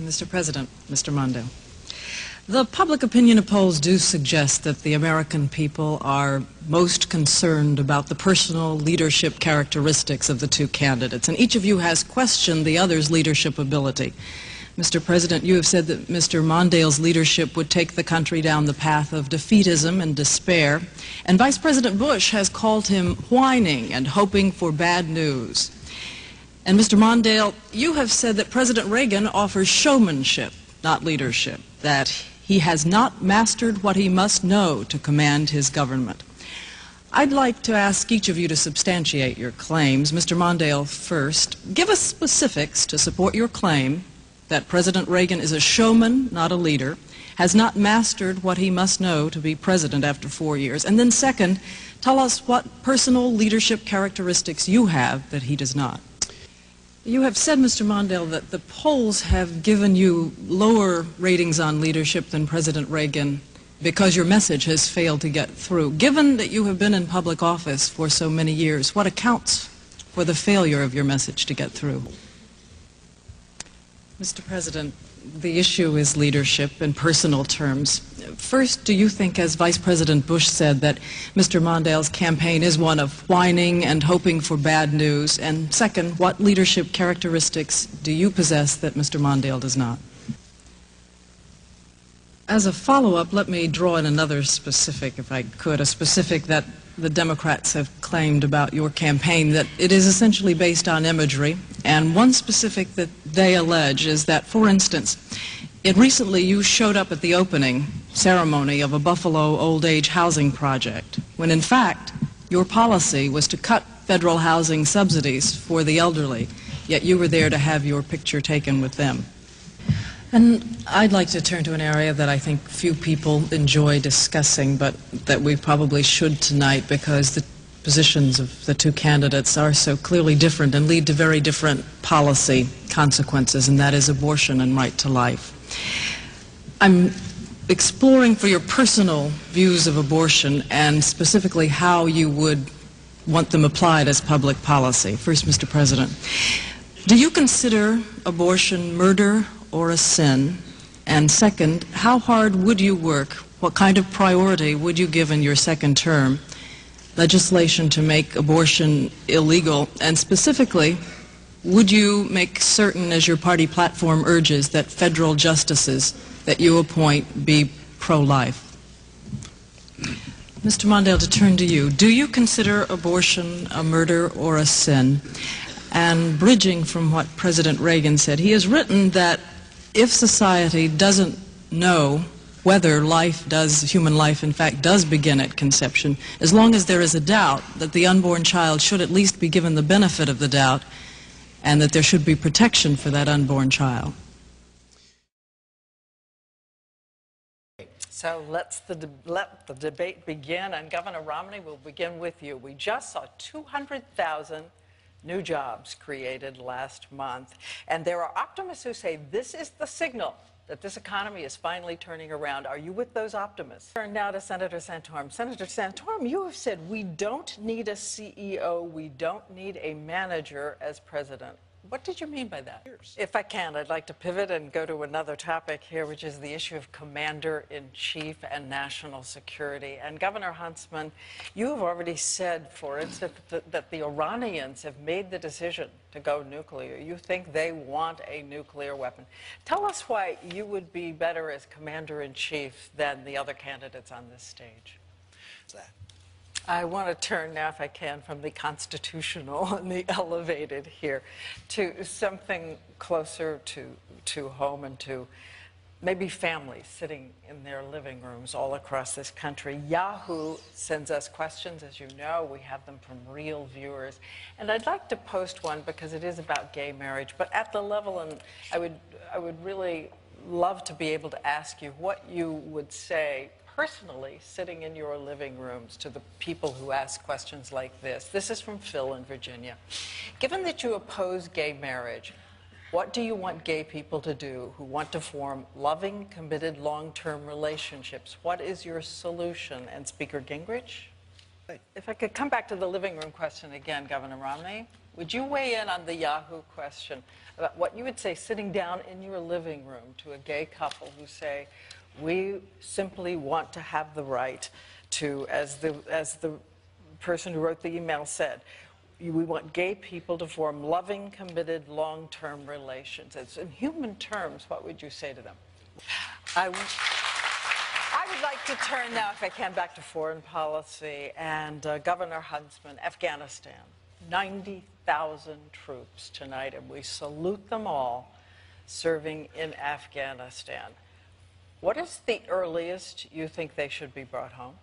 Mr. President, Mr. Mondale. The public opinion polls do suggest that the American people are most concerned about the personal leadership characteristics of the two candidates, and each of you has questioned the other's leadership ability. Mr. President, you have said that Mr. Mondale's leadership would take the country down the path of defeatism and despair, and Vice President Bush has called him whining and hoping for bad news. And Mr. Mondale, you have said that President Reagan offers showmanship, not leadership, that he has not mastered what he must know to command his government. I'd like to ask each of you to substantiate your claims. Mr. Mondale first. Give us specifics to support your claim that President Reagan is a showman, not a leader, has not mastered what he must know to be president after 4 years. And then second, tell us what personal leadership characteristics you have that he does not. You have said, Mr. Mondale, that the polls have given you lower ratings on leadership than President Reagan because your message has failed to get through. Given that you have been in public office for so many years, what accounts for the failure of your message to get through? Mr. President, the issue is leadership in personal terms. First, do you think, as Vice President Bush said, that Mr. Mondale's campaign is one of whining and hoping for bad news? And second, what leadership characteristics do you possess that Mr. Mondale does not? As a follow-up, let me draw in another specific, if I could, a specific that the Democrats have claimed about your campaign, that it is essentially based on imagery. And one specific that they allege is that, for instance, recently you showed up at the opening ceremony of a Buffalo old age housing project, when in fact your policy was to cut federal housing subsidies for the elderly, yet you were there to have your picture taken with them. And I'd like to turn to an area that I think few people enjoy discussing, but that we probably should tonight, because the positions of the two candidates are so clearly different and lead to very different policy consequences, and that is abortion and right to life. I'm exploring for your personal views of abortion and specifically how you would want them applied as public policy. First, Mr. President, do you consider abortion murder or a sin? And second, how hard would you work, what kind of priority would you give in your second term legislation to make abortion illegal? And specifically, would you make certain, as your party platform urges, that federal justices that you appoint be pro-life? Mr. Mondale, to turn to you, do you consider abortion a murder or a sin? And bridging from what President Reagan said, he has written that if society doesn't know whether human life in fact does begin at conception, as long as there is a doubt, that the unborn child should at least be given the benefit of the doubt, and that there should be protection for that unborn child. So let the debate begin, and Governor Romney, will begin with you. We just saw 200,000 new jobs created last month, and there are optimists who say this is the signal that this economy is finally turning around. Are you with those optimists? Turn now to Senator Santorum. Senator Santorum, you have said we don't need a CEO, we don't need a manager as president. What did you mean by that? If I can, I'd like to pivot and go to another topic here, which is the issue of commander-in-chief and national security. And Governor Huntsman, you have already said, for instance, that the Iranians have made the decision to go nuclear. You think they want a nuclear weapon. Tell us why you would be better as commander-in-chief than the other candidates on this stage. I want to turn now, if I can, from the constitutional and the elevated here to something closer to home and to maybe families sitting in their living rooms all across this country. Yahoo sends us questions, as you know. We have them from real viewers. And I'd like to post one because it is about gay marriage, but at the level, and I would really love to be able to ask you what you would say personally, sitting in your living rooms, to the people who ask questions like this. This is from Phil in Virginia. Given that you oppose gay marriage, what do you want gay people to do who want to form loving, committed, long-term relationships? What is your solution? And Speaker Gingrich? If I could come back to the living room question again, Governor Romney. Would you weigh in on the Yahoo question about what you would say sitting down in your living room to a gay couple who say, we simply want to have the right to, as the person who wrote the email said, we want gay people to form loving, committed, long-term relations. It's in human terms, what would you say to them? I would like to turn now, if I can, back to foreign policy and Governor Huntsman, Afghanistan. 90,000 troops tonight, and we salute them all serving in Afghanistan. What is the earliest you think they should be brought home?